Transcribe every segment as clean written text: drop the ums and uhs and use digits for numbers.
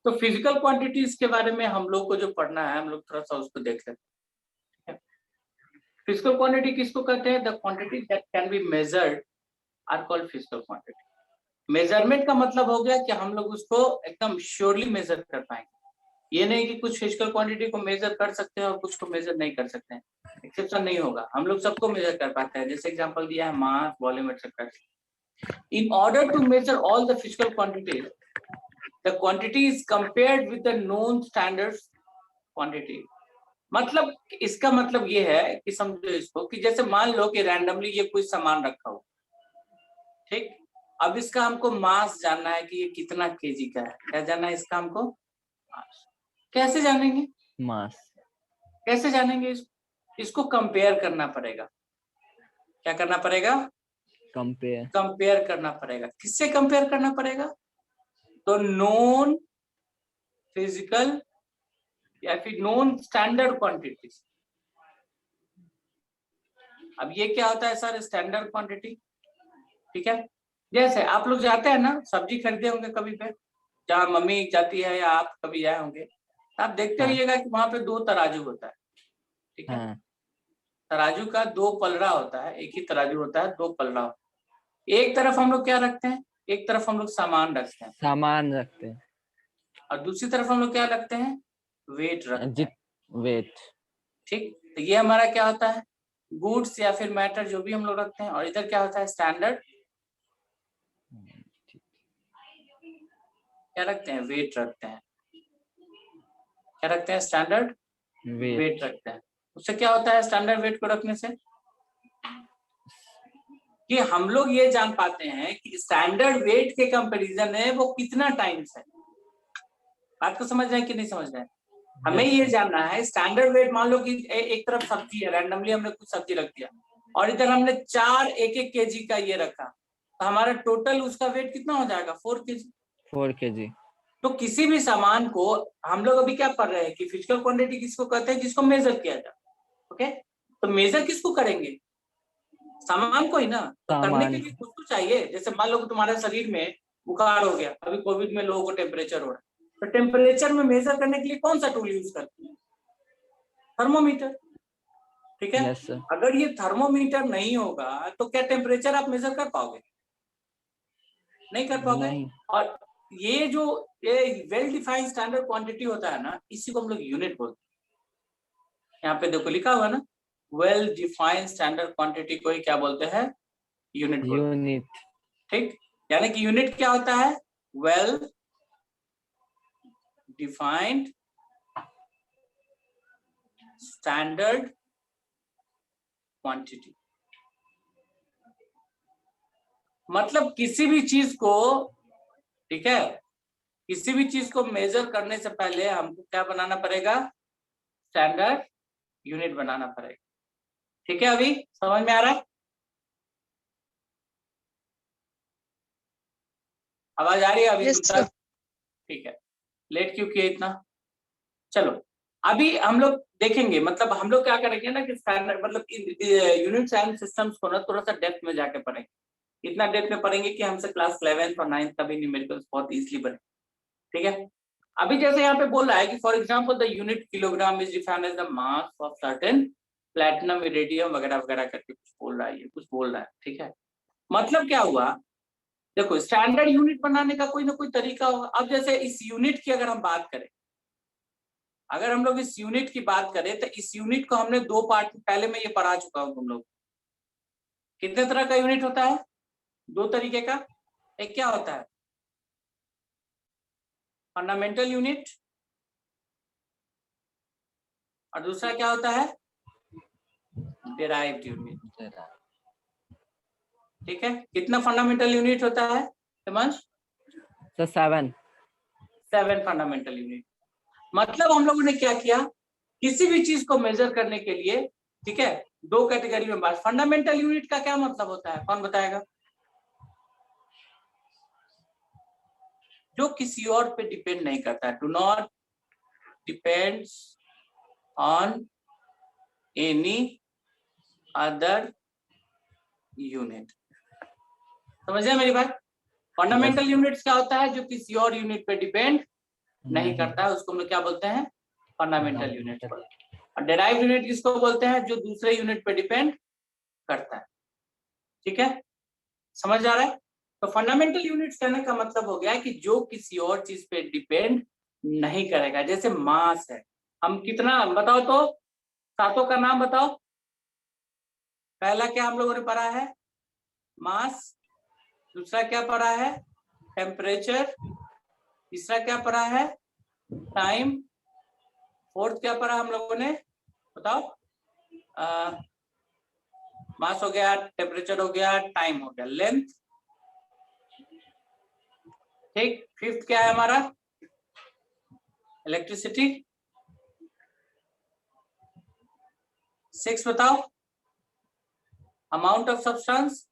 तो physical quantities के बारे में हम लोग को जो पढ़ना है, हम लोग थोड़ा सा उसको देख लेते हैं। फिजिकल क्वांटिटी किसको कहते हैं? The quantity that can be measured are called physical quantity. Measurement का मतलब हो गया कि हम लोग उसको एकदम श्योरली मेजर कर पाएंगे। ये नहीं कि कुछ फिजिकल क्वांटिटी को मेजर कर सकते हैं और कुछ को मेजर नहीं कर सकते हैं, एक्सेप्शन नहीं होगा। हम लोग सबको मेजर कर पाते हैं, जैसे एग्जांपल दिया है mass, volume etcetera. In order to measure all the physical quantities, the quantity is compared with the known standard quantity. मतलब इसका मतलब ये है कि समझो इसको कि जैसे मान लो कि रैंडमली ये कोई सामान रखा हो, ठीक। अब इसका हमको मास जानना है कि ये कितना केजी का है। क्या जानना है इसका हमको? मास। कैसे जानेंगे मास? कैसे जानेंगे इसको कंपेयर करना पड़ेगा। क्या करना पड़ेगा? कंपेयर करना पड़ेगा। किससे कंपेयर करना पड़ेगा? तो नॉन फिजिकल या फिर नॉन स्टैंडर्ड क्वांटिटीज। अब ये क्या होता है सर? स्टैंडर्ड क्वांटिटी, ठीक है। जैसे आप लोग जाते हैं ना, सब्जी खरीदे होंगे कभी पे, जहाँ मम्मी जाती है या आप कभी जाए होंगे, आप देखते रहिएगा कि वहां पे 2 तराजू होता है, ठीक है। तराजू का 2 पलड़ा होता है, एक ही तराजू होता है, 2 पलड़ा होता है। एक तरफ हम लोग क्या रखते हैं? एक तरफ हम लोग सामान रखते हैं और दूसरी तरफ हम लोग क्या रखते हैं? वेट रखते हैं, वेट, ठीक। तो ये हमारा क्या होता है? गुड्स या फिर मैटर, जो भी हम लोग रखते हैं। और इधर क्या होता है? स्टैंडर्ड। क्या रखते हैं? वेट रखते हैं। क्या रखते हैं? स्टैंडर्ड वेट रखते हैं। उससे क्या होता है स्टैंडर्ड वेट को रखने से? कि हम लोग ये जान पाते हैं कि स्टैंडर्ड वेट के कंपैरिजन में वो कितना टाइम्स है। बात को समझ रहे हैं कि नहीं समझ रहे हैं? हमें ये जानना है स्टैंडर्ड वेट। मान लो कि एक तरफ सब्जी है, रैंडमली हमने कुछ सब्जी रख दिया और इधर हमने 4 1-1 केजी का ये रखा, तो हमारा टोटल उसका वेट कितना हो जाएगा? 4 केजी। तो किसी भी सामान को हम लोग अभी क्या पढ़ रहे हैं कि फिजिकल क्वांटिटी किसको कहते हैं? जिसको मेजर किया जाए, ओके। तो मेजर किसको करेंगे? सामान को ही ना। तो करने के लिए कुछ तो चाहिए। जैसे मान लो कि तुम्हारे शरीर में बुखार हो गया, अभी कोविड में लोगों को टेम्परेचर हो रहा है, तो टेम्परेचर में मेजर करने के लिए कौन सा टूल यूज करते हैं? थर्मोमीटर, ठीक है। yes, अगर ये थर्मोमीटर नहीं होगा तो क्या टेम्परेचर आप मेजर कर पाओगे? नहीं कर पाओगे। और ये जो ये वेल डिफाइंड स्टैंडर्ड क्वांटिटी होता है ना, इसी को हम लोग यूनिट बोलते हैं। यहाँ पे देखो लिखा हुआ ना, वेल डिफाइंड स्टैंडर्ड क्वांटिटी को ही क्या बोलते हैं? यूनिट। ठीक। यानी कि यूनिट क्या होता है? Well defined standard quantity. मतलब किसी भी चीज को, ठीक है, किसी भी चीज को मेजर करने से पहले हमको क्या बनाना पड़ेगा? स्टैंडर्ड यूनिट बनाना पड़ेगा। ठीक है, अभी समझ में आ रहा है? आवाज आ रही है अभी? yes, ठीक है। लेट क्यों किया इतना? चलो अभी हम लोग देखेंगे, मतलब हम लोग क्या करेंगे ना कि स्टैंडर्ड मतलब यूनिट एंड सिस्टम्स को ना थोड़ा सा डेप्थ में जाके पढ़ेंगे। इतना डेप्थ में पढ़ेंगे कि हमसे क्लास 11th और 9th का भी न्यूमेरिकल्स बहुत इजीली बने। ठीक है। अभी जैसे यहाँ पे बोल रहा है कि for example the unit kilogram is defined as the mass of certain platinum, iridium वगैरह वगैरह करके कुछ बोल रहा है, ये कुछ बोल रहा है। ठीक है। मतलब क्या हुआ? देखो स्टैंडर्ड यूनिट बनाने का कोई ना कोई तरीका होगा। अब जैसे इस यूनिट की अगर हम बात करें, अगर हम लोग इस यूनिट की बात करें तो इस यूनिट को हमने 2 पार्ट पहले में ये पढ़ा चुका हूं तुम लोग। कितने तरह का यूनिट होता है? 2 तरीके का। एक क्या होता है? फंडामेंटल यूनिट, और दूसरा क्या होता है? Derived unit. ठीक है। कितना फंडामेंटल यूनिट होता है हिमांश? 7 fundamental unit. मतलब हम लोगों ने क्या किया, किसी भी चीज को मेजर करने के लिए, ठीक है, 2 कैटेगरी में बात। फंडामेंटल यूनिट का क्या मतलब होता है, कौन बताएगा? जो किसी और पे डिपेंड नहीं करता है, do not depends on any other unit. समझ रहे मेरी बात? फंडामेंटल यूनिट्स क्या होता है? जो किसी और यूनिट पे डिपेंड नहीं करता है, उसको हम लोग क्या बोलते हैं, फंडामेंटल यूनिट बोलते हैं। और डेराइव्ड यूनिट किसको बोलते हैं, जो दूसरे यूनिट पे डिपेंड करता है। ठीक है, समझ आ रहा है। तो फंडामेंटल यूनिट्स कहने का मतलब हो गया कि जो किसी और चीज पे डिपेंड नहीं करेगा। जैसे मास है, हम कितना बताओ तो, सातों का नाम बताओ। पहला क्या हम लोगों ने पढ़ा है, मास। दूसरा क्या पढ़ा है, टेम्परेचर। तीसरा क्या पढ़ा है, टाइम। फोर्थ क्या पढ़ा हम लोगों ने, बताओ। मास हो गया, टेम्परेचर हो गया, टाइम हो गया, लेंथ। ठीक, फिफ्थ क्या है हमारा, इलेक्ट्रिसिटी। सिक्स बताओ, अमाउंट ऑफ सब्सटेंस।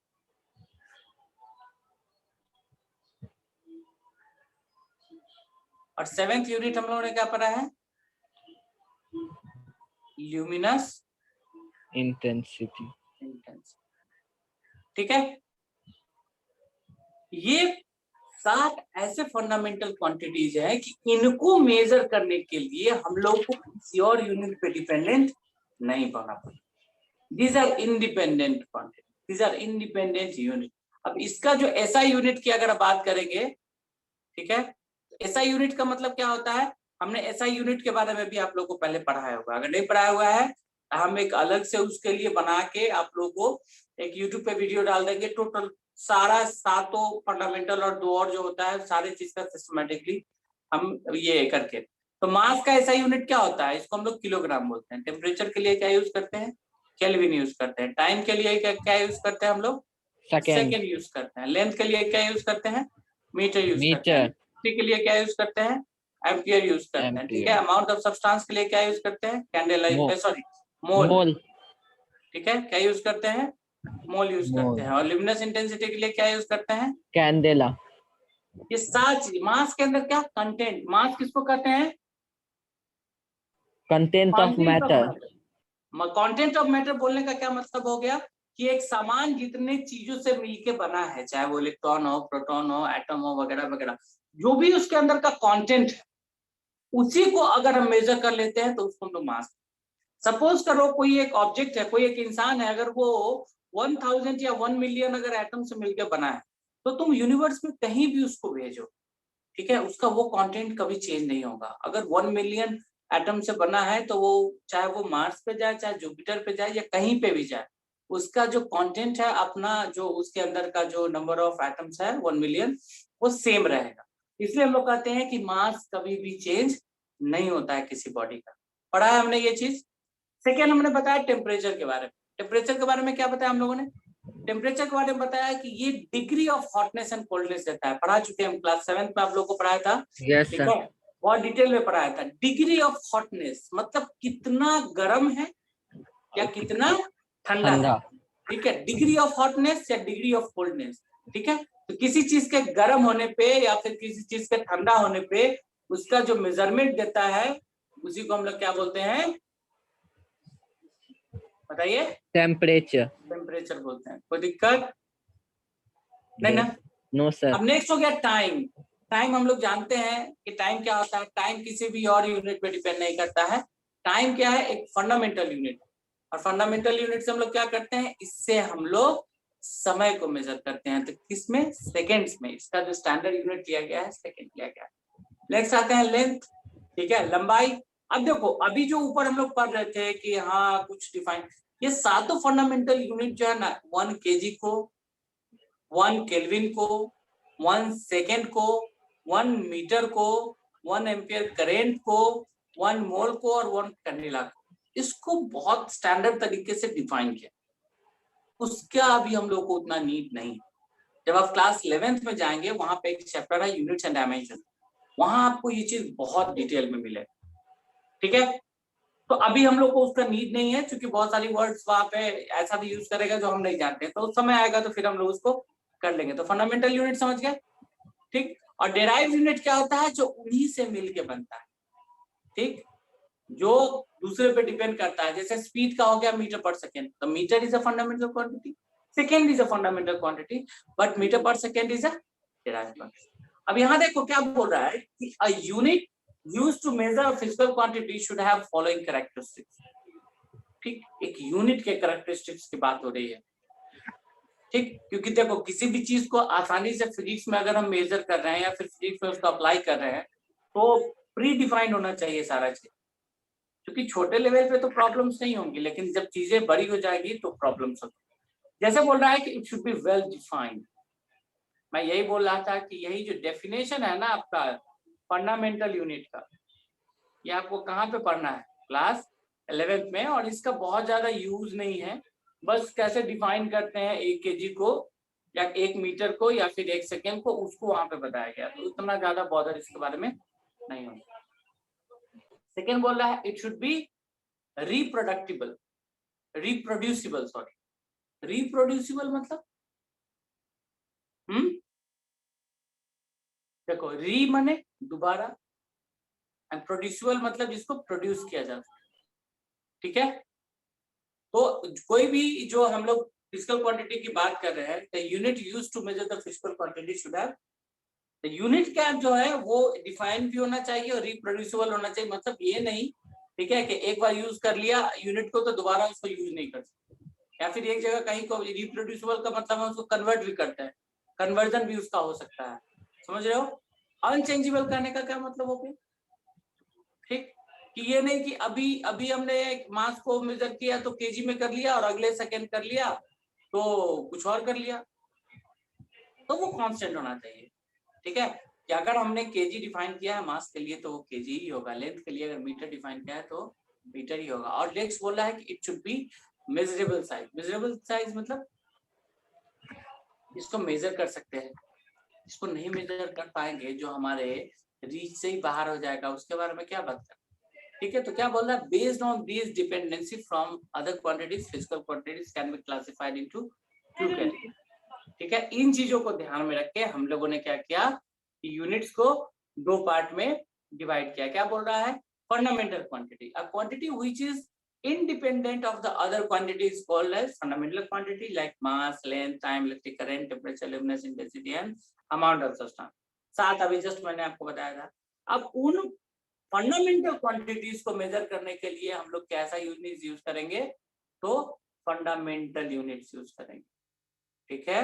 और सेवेंथ यूनिट हम लोगों ने क्या पढ़ा है, ल्यूमिनस इंटेंसिटी। ठीक है, ये 7 ऐसे फंडामेंटल क्वांटिटीज है कि इनको मेजर करने के लिए हम लोग को किसी और यूनिट पे डिपेंडेंट नहीं होना पड़ता। These are independent quantity, these are independent unit. अब इसका जो एसआई यूनिट की अगर बात करेंगे, ठीक है, एसआई यूनिट का मतलब क्या होता है, हमने एसआई यूनिट के बारे में भी आप लोग को पहले पढ़ाया होगा। अगर नहीं पढ़ाया हुआ है, हम एक अलग से उसके लिए बना के आप लोग को एक यूट्यूब पे वीडियो डाल देंगे। टोटल सारा 7 फंडामेंटल और 2 और जो होता है सारे चीज का सिस्टमेटिकली हम ये करके। तो मास का ऐसा यूनिट क्या होता है, इसको हम लोग किलोग्राम बोलते हैं। टेम्परेचर के लिए क्या यूज करते हैं, केल्विन यूज करते हैं। टाइम के लिए क्या यूज करते हैं हम लोग, सेकेंड यूज करते हैं। लेंथ के लिए क्या यूज करते हैं, मीटर यूज करते हैं। के लिए क्या यूज करते हैं, एम्पियर यूज करते हैं। ठीक है, अमाउंट ऑफ सब्सटेंस के लिए क्या यूज करते हैं, कैंडेला, सॉरी मोल। ठीक है, क्या यूज करते हैं, मोल यूज करते हैं। और ल्यूमिनस इंटेंसिटी के लिए क्या यूज करते हैं, कैंडेला। ये 7 चीज। मास के अंदर क्या कंटेंट, मास किसको कहते हैं, content of matter. Content of matter बोलने का क्या मतलब हो गया कि एक सामान जितने चीजों से मिलके बना है, चाहे वो इलेक्ट्रॉन हो, प्रोटॉन हो, एटम हो, वगैरह वगैरह, जो भी उसके अंदर का कंटेंट है, उसी को अगर हम मेजर कर लेते हैं तो उसको हम लोग मास। सपोज करो कोई एक ऑब्जेक्ट है, कोई एक इंसान है, अगर वो 1000 या 1 मिलियन अगर एटम से मिलकर बना है, तो तुम यूनिवर्स में कहीं भी उसको भेजो, ठीक है, उसका वो कंटेंट कभी चेंज नहीं होगा। अगर 1 मिलियन एटम से बना है तो वो चाहे वो मार्स पे जाए, चाहे जुपिटर पे जाए, या कहीं पे भी जाए, उसका जो कंटेंट है अपना, जो उसके अंदर का जो नंबर ऑफ एटम्स है 1 मिलियन, वो सेम रहेगा। इसलिए हम लोग कहते हैं कि मास कभी भी चेंज नहीं होता है किसी बॉडी का। पढ़ा है हमने ये चीज। सेकेंड हमने बताया टेम्परेचर के बारे में। टेम्परेचर के बारे में क्या बताया हम लोगों ने, टेम्परेचर के बारे में बताया कि ये degree of hotness and coldness देता है। पढ़ा चुके हम, क्लास 7 में आप लोग को पढ़ाया था। यस ठीक है, बहुत डिटेल में पढ़ाया था। डिग्री ऑफ हॉटनेस मतलब कितना गर्म है या कितना ठंडा है। ठीक है, डिग्री ऑफ हॉटनेस या डिग्री ऑफ कोल्डनेस। ठीक है, तो किसी चीज के गर्म होने पे या फिर किसी चीज के ठंडा होने पे उसका जो मेजरमेंट देता है, उसी को हम लोग क्या बोलते हैं, बताइए। टेम्परेचर। टेम्परेचर बोलते हैं। कोई दिक्कत नहीं ना। No sir. अब नेक्स्ट हो गया टाइम। टाइम हम लोग जानते हैं कि टाइम क्या होता है। टाइम किसी भी और यूनिट पे डिपेंड नहीं करता है। टाइम क्या है, एक फंडामेंटल यूनिट। और फंडामेंटल यूनिट से हम लोग क्या करते हैं, इससे हम लोग समय को मेजर करते हैं। तो किसमें, सेकेंड्स में। इसका जो स्टैंडर्ड यूनिट लिया गया है सेकेंड लिया गया है। नेक्स्ट आते हैं लेंथ। ठीक है, लंबाई। अब देखो, अभी जो ऊपर हम लोग पढ़ रहे थे कि हाँ कुछ डिफाइन, ये 7 फंडामेंटल यूनिट जो है ना, 1 kg को, 1 केल्विन को, 1 सेकेंड को, 1 मीटर को, 1 एम्पियर करेंट को, 1 मोल को और 1 कैंडेला को, इसको बहुत स्टैंडर्ड तरीके से डिफाइन किया। उसका अभी हम लोग को उतना नीड नहीं। जब आप क्लास 11th में जाएंगे, वहां पे एक चैप्टर है यूनिट्स एंड डायमेंशन, वहां आपको ये चीज बहुत डिटेल में मिले। ठीक है, तो अभी हम लोग को उसका नीड नहीं है, क्योंकि बहुत सारी वर्ड्स वहां पे ऐसा भी यूज करेगा जो हम नहीं जानते। तो उस समय आएगा तो फिर हम लोग उसको कर लेंगे। तो फंडामेंटल यूनिट समझ गए, ठीक। और डेराइव यूनिट क्या होता है, जो उन्हीं से मिलके बनता है, ठीक, जो दूसरे पे डिपेंड करता है। जैसे स्पीड का हो गया मीटर पर सेकेंड, तो metre is a fundamental quantity, second is a fundamental quantity, but metre per second is a derive quantity. अब यहाँ देखो क्या बोल रहा है कि a unit used to measure a physical quantity should have following characteristics. ठीक, एक यूनिट के कैरेक्टरिस्टिक्स की बात हो रही है, ठीक, क्योंकि देखो किसी भी चीज को आसानी से फिजिक्स में अगर हम मेजर कर रहे हैं या फिर फिजिक्स में उसको अप्लाई कर रहे हैं तो प्री डिफाइंड होना चाहिए सारा चीज, क्योंकि छोटे लेवल पे तो प्रॉब्लम्स नहीं होंगी, लेकिन जब चीजें बड़ी हो जाएगी तो प्रॉब्लम्स होंगी। जैसे बोल रहा है कि it should be well defined, मैं यही बोल रहा था कि यही जो डेफिनेशन है ना आपका फंडामेंटल यूनिट का, ये आपको कहाँ पे पढ़ना है, क्लास 11th में, और इसका बहुत ज्यादा यूज नहीं है, बस कैसे डिफाइन करते हैं 1 kg को या 1 मीटर को या फिर 1 सेकेंड को, उसको वहां पे बताया गया, तो उतना ज्यादा बॉदर इसके बारे में नहीं होगा। सेकेंड बोल रहा है it should be reproductible, reproducible, sorry, reproducible मतलब देखो री माने दोबारा एंड प्रोड्यूसिबल मतलब जिसको प्रोड्यूस किया जा सकता है, ठीक है। तो कोई भी जो हम लोग फिजिकल क्वांटिटी की बात कर रहे हैं, the unit used to measure the physical quantity should have, the unit क्या जो है वो डिफाइन भी होना चाहिए और रिप्रोड्यूसिबल होना चाहिए, मतलब ये नहीं, ठीक है, कि एक बार यूज कर लिया यूनिट को तो दोबारा उसको यूज नहीं कर सकते, या फिर एक जगह कहीं को रिप्रोड्यूसिबल का मतलब हम उसको कन्वर्ट भी करते हैं, कन्वर्जन भी उसका हो सकता है, समझ रहे हो। अनचेंजेबल करने का क्या मतलब हो गया, ठीक, कि ये नहीं कि अभी हमने मास को मेजर किया तो केजी में कर लिया और अगले सेकंड कर लिया तो कुछ और कर लिया, तो वो कांस्टेंट होना चाहिए, ठीक है, कि अगर हमने केजी डिफाइन किया है मास के लिए तो वो केजी ही होगा, लेंथ के लिए अगर मीटर डिफाइन किया है तो मीटर ही होगा। और नेक्स्ट बोल रहा है कि it should B measurable size, measurable size मतलब इसको मेजर कर सकते हैं, इसको नहीं मेजर कर पाएंगे जो हमारे रीच से ही बाहर हो जाएगा, उसके बारे में क्या बात करें, ठीक है। तो क्या बोल रहा है, based on this dependency from other quantities physical quantities can be classified into two category, ठीक है। इन चीजों को ध्यान में रख के हम लोगों ने क्या किया, यूनिट्स को 2 पार्ट में डिवाइड किया। क्या बोल रहा है, fundamental quantity, a quantity which is independent of the other quantities called as fundamental quantity like mass, length, time, electric current, temperature, luminous intensity and amount of substance। 7 अभी just मैंने आपको बताया था। अब उन फंडामेंटल क्वांटिटीज को major करने के लिए हम लोग कैसा यूनिट यूज करेंगे, तो फंडामेंटल यूनिट्स यूज करेंगे, ठीक है।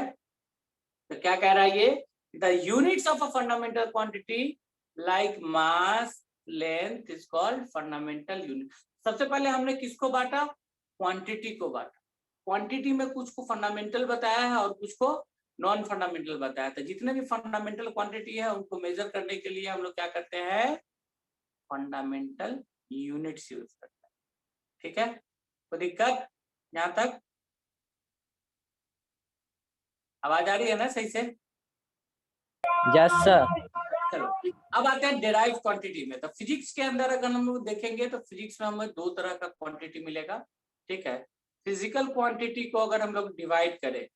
तो क्या कह रहा है ये, the units of a fundamental quantity like mass length is called fundamental unit. सबसे पहले हमने किसको बांटा, क्वांटिटी को बांटा, क्वांटिटी में कुछ को फंडामेंटल बताया है और कुछ को नॉन फंडामेंटल बताया था। जितने भी फंडामेंटल क्वांटिटी है उनको मेजर करने के लिए हम लोग क्या करते हैं, फंडामेंटल यूनिट्स यूज करते हैं, ठीक है। तो दिक्कत यहाँ तक आवाज आ रही है ना सही से, Yes, sir. चलो अब आते हैं डेराइव क्वांटिटी में। तो फिजिक्स के अंदर अगर हम लोग देखेंगे तो फिजिक्स में हमें 2 तरह का क्वांटिटी मिलेगा, ठीक है। फिजिकल क्वांटिटी को अगर हम लोग डिवाइड करें,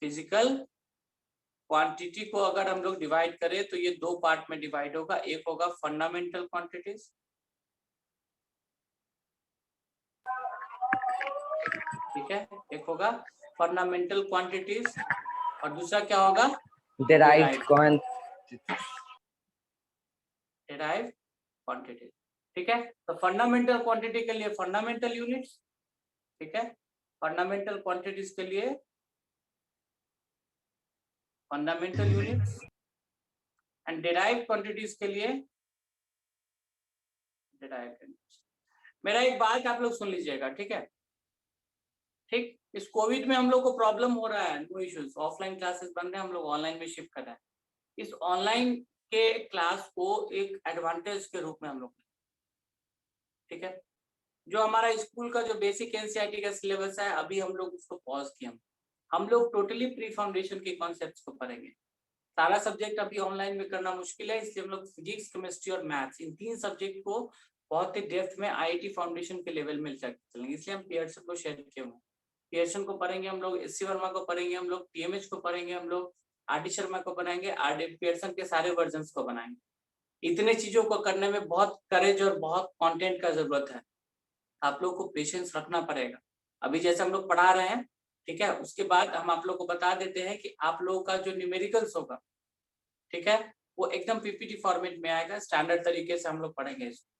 फिजिकल क्वांटिटी को अगर हम लोग डिवाइड करें तो ये 2 पार्ट में डिवाइड होगा, एक होगा फंडामेंटल क्वांटिटीज, ठीक है, एक होगा फंडामेंटल क्वांटिटीज और दूसरा क्या होगा, Derived quantity. डेराइव क्वांटिटी, ठीक है। तो फंडामेंटल क्वांटिटी के लिए फंडामेंटल यूनिट्स, ठीक है, फंडामेंटल क्वांटिटीज के लिए fundamental units and derive quantities के लिए डेराइव यूनिट्स। मेरा एक बात आप लोग सुन लीजिएगा, ठीक है, ठीक, इस कोविड में हम लोग को प्रॉब्लम हो रहा है, नो इश्यूज, ऑफलाइन क्लासेस बंद है, हम लोग ऑनलाइन में शिफ्ट कर रहे हैं। इस ऑनलाइन के क्लास को एक एडवांटेज के रूप में हम लोग, ठीक है, जो हमारा स्कूल का जो बेसिक एनसीईआरटी का सिलेबस है अभी हम लोग उसको पॉज किया, हम लोग टोटली प्री फाउंडेशन के कॉन्सेप्ट्स को पढ़ेंगे। सारा सब्जेक्ट अभी ऑनलाइन में करना मुश्किल है, इसलिए हम लोग फिजिक्स, केमिस्ट्री और मैथ्स इन 3 सब्जेक्ट को बहुत ही डेप्थ में आईआईटी फाउंडेशन के लेवल में चलेंगे, इसलिए हम पियर्सन को शेयर किए हुए, पियर्सन को पढ़ेंगे हम लोग, एससी वर्मा को पढ़ेंगे हम लोग, टीएमएच को पढ़ेंगे हम लोग, आरडी शर्मा को बनाएंगे, आरडी पियर्सन के सारे वर्जन्स को बनाएंगे। इतने चीजों को करने में बहुत करेज और बहुत कंटेंट का जरूरत है, आप लोग को पेशेंस रखना पड़ेगा। अभी जैसे हम लोग पढ़ा रहे हैं, ठीक है, उसके बाद हम आप लोग को बता देते हैं कि आप लोगों का जो न्यूमेरिकल्स होगा, ठीक है, वो एकदम पीपीटी फॉर्मेट में आएगा, स्टैंडर्ड तरीके से हम लोग पढ़ेंगे इसको।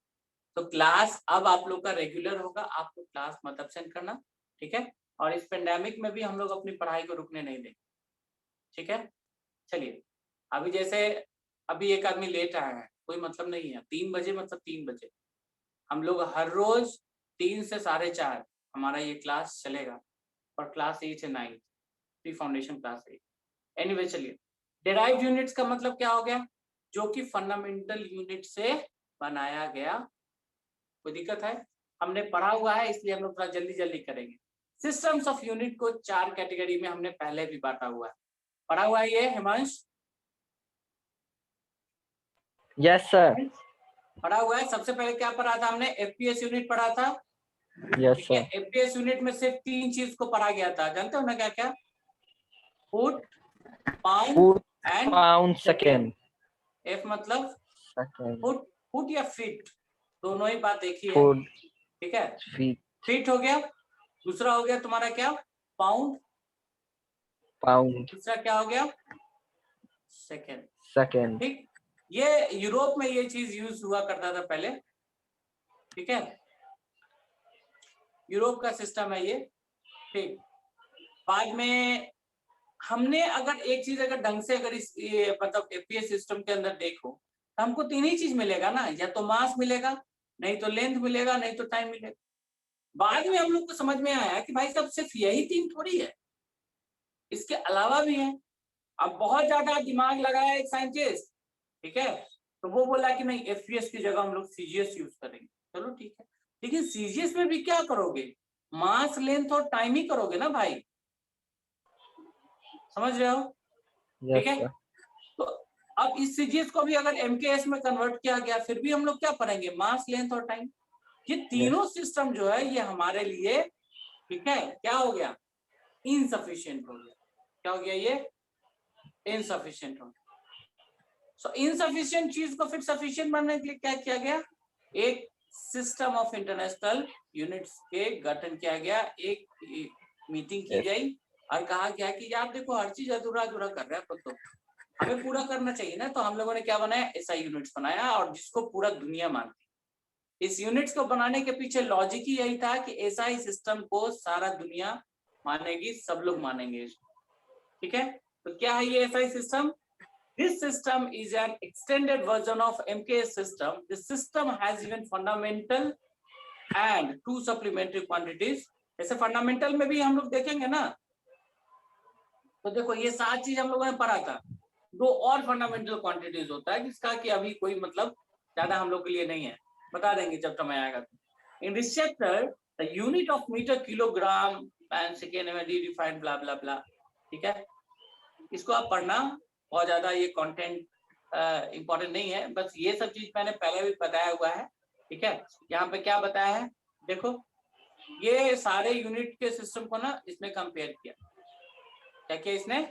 तो क्लास अब आप लोग का रेगुलर होगा, आपको क्लास मत एब्सेंट करना, ठीक है। और इस पेंडेमिक में भी हम लोग अपनी पढ़ाई को रुकने नहीं देंगे, ठीक है। चलिए, अभी जैसे अभी एक आदमी लेट आया है, कोई मतलब नहीं है, 3 बजे मतलब 3 बजे हम लोग हर रोज 3 से 4:30 हमारा ये क्लास चलेगा, और क्लास 8 से 9 प्री फाउंडेशन क्लास 8। एनीवे चलिए, डेराइव्ड यूनिट्स का मतलब क्या हो गया, जो कि फंडामेंटल यूनिट से बनाया गया। कोई दिक्कत है? हमने पढ़ा हुआ है, इसलिए हम लोग थोड़ा जल्दी जल्दी करेंगे। सिस्टम्स ऑफ यूनिट को 4 कैटेगरी में हमने पहले भी बांटा हुआ है, पढ़ा हुआ है ये हिमांश? Yes, sir. पढ़ा हुआ है। सबसे पहले क्या पढ़ा था हमने? एफपीएस यूनिट पढ़ा था, Yes, ठीक है। sir. एफपीएस यूनिट में सिर्फ 3 चीज को पढ़ा गया था, जानते हो ना क्या क्या? Foot, pound Foot, and pound, second. F मतलब Second. फुट, फुट या फीट, दोनों ही बात एक ही है, Foot, ठीक है। feet, फीट हो गया, दूसरा हो गया तुम्हारा क्या? पाउंड, pound, तीसरा क्या हो गया? Second, second. ठीक। ये यूरोप में ये चीज यूज हुआ करता था पहले, ठीक है। यूरोप का सिस्टम है ये, ठीक। बाद में हमने अगर एक चीज अगर ढंग से अगर इस ये मतलब एफपीएस सिस्टम के अंदर देखो, तो हमको 3 ही चीज मिलेगा ना, या तो मास मिलेगा, नहीं तो लेंथ मिलेगा, नहीं तो टाइम मिलेगा। बाद में हम लोग को समझ में आया कि भाई साहब सिर्फ यही 3 थोड़ी है, इसके अलावा भी है। अब बहुत ज्यादा दिमाग लगाया एक साइंटिस्ट, ठीक है, तो वो बोला कि नहीं एफपीएस की जगह हम लोग सीजीएस यूज करेंगे। चलो ठीक है, लेकिन सीजीएस में भी क्या करोगे? मास, लेंथ और टाइम ही करोगे ना भाई, समझ रहे हो? Yes, ठीक है। sir. तो अब इस सीजीएस को भी अगर एमकेएस में कन्वर्ट किया गया, फिर भी हम लोग क्या पढ़ेंगे? मास, लेंथ और टाइम। ये तीनों सिस्टम जो है ये हमारे लिए, ठीक है, क्या हो गया? इनसफिशिएंट हो गया। क्या हो गया? ये इनसफिशिएंट हो गया। सो इनसफिशिएंट चीज को फिर सफिशिएंट बनाने के लिए क्या किया गया? एक सिस्टम ऑफ इंटरनेशनल यूनिट्स के गठन किया गया, एक मीटिंग की Yes. गई और कहा गया कि यार देखो हर चीज अधूरा अधूरा कर रहा है, तो हमें पूरा करना चाहिए ना। तो हम लोगों ने क्या बनाया? एसआई यूनिट्स बनाया, और जिसको पूरा दुनिया मानती है। इस यूनिट्स को बनाने के पीछे लॉजिक ही यही था कि एसआई सिस्टम को सारा दुनिया मानेगी, सब लोग मानेंगे, ठीक है। तो क्या है ये SI system? This system is an extended version of MKS system. This system has even fundamental and 2 supplementary quantities. जैसे फंडामेंटल में भी हम लोग देखेंगे ना, तो देखो ये 7 चीज हम लोगों ने पढ़ा था। 2 और फंडामेंटल क्वांटिटीज होता है जिसका कि अभी कोई मतलब ज्यादा हम लोग के लिए नहीं है, बता देंगे जब समय आएगा। In this chapter the unit of metre, kilogram and second में डिफाइंड ब्ला ब्ला ब्ला, ठीक है। इसको आप पढ़ना, बहुत ज्यादा ये कंटेंट इंपॉर्टेंट नहीं है, बस ये सब चीज मैंने पहले भी बताया हुआ है, ठीक है। यहाँ पे क्या बताया है देखो, ये सारे यूनिट के सिस्टम को ना इसने कंपेयर किया। क्या किया इसने?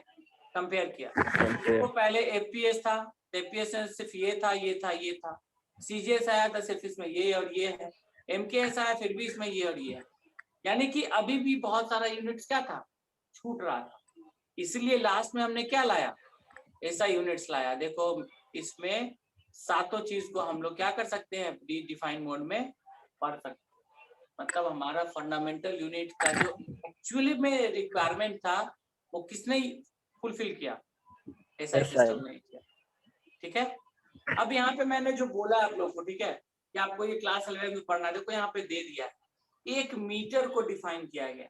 कंपेयर किया। देखो पहले एफपीएस था, एफपीएस में सिर्फ ये था, ये था, ये था। सीजीएस आया था, सिर्फ इसमें ये और ये है। एमकेएस आया, फिर भी इसमें ये और ये है। यानी कि अभी भी बहुत सारा यूनिट्स क्या था? छूट रहा था। इसलिए लास्ट में हमने क्या लाया? ऐसा यूनिट्स लाया। देखो इसमें सातों चीज को हम लोग क्या कर सकते हैं? प्री डिफाइन मोड में पढ़ सकते हैं। मतलब हमारा फंडामेंटल यूनिट का जो एक्चुअली में रिक्वायरमेंट था वो किसने फुलफिल किया? ऐसा सिस्टम नहीं किया, ठीक है। अब यहाँ पे मैंने जो बोला आप लोग को, ठीक है, कि आपको ये क्लास 11 में पढ़ना है, देखो यहाँ पे दे दिया है 1 मीटर को डिफाइन किया गया।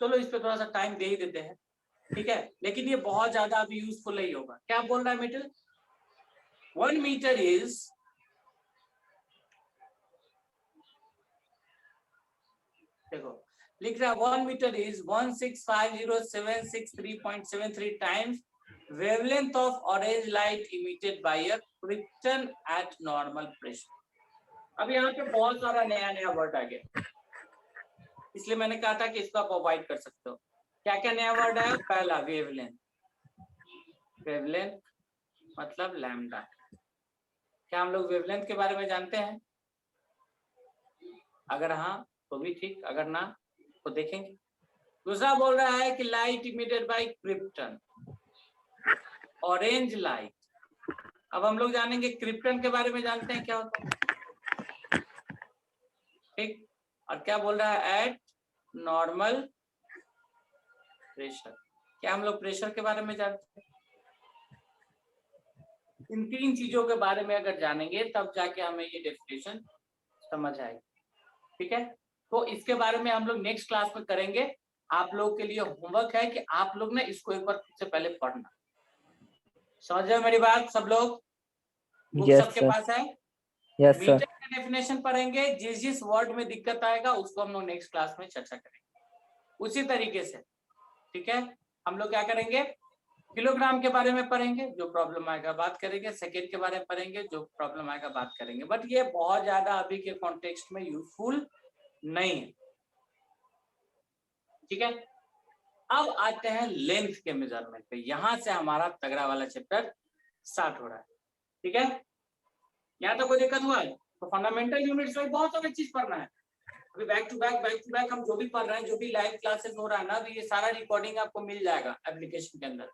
चलो इस पे थोड़ा सा टाइम दे ही देते हैं, ठीक है, लेकिन ये बहुत ज्यादा अभी यूजफुल नहीं होगा। क्या बोल रहा है मीटर? 1 मीटर इज, देखो लिख रहा है 1 metre is 1650763.73 times wavelength of orange light emitted by a krypton at normal pressure. अब यहाँ पे बहुत सारा नया नया वर्ड आ गया, इसलिए मैंने कहा था कि इसको आप अवॉइड कर सकते हो। क्या क्या नया वर्ड है? पहला वेवलेंथ, वेवलेंथ मतलब लैम्डा। क्या हम लोग वेवलेंथ के बारे में जानते हैं? अगर हाँ तो भी ठीक, अगर ना तो देखेंगे। दूसरा बोल रहा है कि light emitted by krypton, orange light अब हम लोग जानेंगे क्रिप्टन के बारे में, जानते हैं क्या होता है, ठीक। और क्या बोल रहा है, एट नॉर्मल प्रेशर। क्या हम लोग प्रेशर के बारे में जानते हैं? इन तीन चीजों के बारे में अगर जानेंगे तब जाके हमें ये डेफिनेशन समझ आएगी, ठीक है। तो इसके बारे में हम लोग नेक्स्ट क्लास में करेंगे। आप लोगों के लिए होमवर्क है कि आप लोग ना इसको एक बार खुद से पहले पढ़ना। समझ रहे हो मेरी बात सब लोग? बुक Yes, सबके sir. पास है? Yes, sir. मीटर का डेफिनेशन पढ़ेंगे, जिस जिस वर्ड में दिक्कत आएगा उसको हम लोग नेक्स्ट क्लास में चर्चा करेंगे उसी तरीके से, ठीक है। हम लोग क्या करेंगे, किलोग्राम के बारे में पढ़ेंगे, जो प्रॉब्लम आएगा बात करेंगे, सेकेंड के बारे में पढ़ेंगे, जो प्रॉब्लम आएगा बात करेंगे, बट ये बहुत ज्यादा अभी के कॉन्टेक्स्ट में यूजफुल नहीं है, ठीक है। अब आते हैं लेंथ के मेजरमेंट पे, यहां से हमारा तगड़ा वाला चैप्टर स्टार्ट हो रहा है, ठीक है। यहाँ तक कोई दिक्कत हुआ है? तो फंडामेंटल यूनिट्स में बहुत सारी चीज पढ़ना है। अभी बैक टू बैक हम जो भी पढ़ रहे हैं, जो भी लाइव क्लासेस हो रहा है ना, तो ये सारा रिकॉर्डिंग आपको मिल जाएगा एप्लीकेशन के अंदर,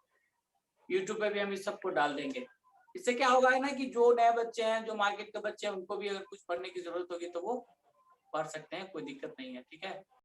यूट्यूब पे भी हम इस सबको डाल देंगे। इससे क्या होगा है ना कि जो नए बच्चे हैं, जो मार्केट के बच्चे हैं, उनको भी अगर कुछ पढ़ने की जरूरत होगी तो वो पढ़ सकते हैं, कोई दिक्कत नहीं है, ठीक है।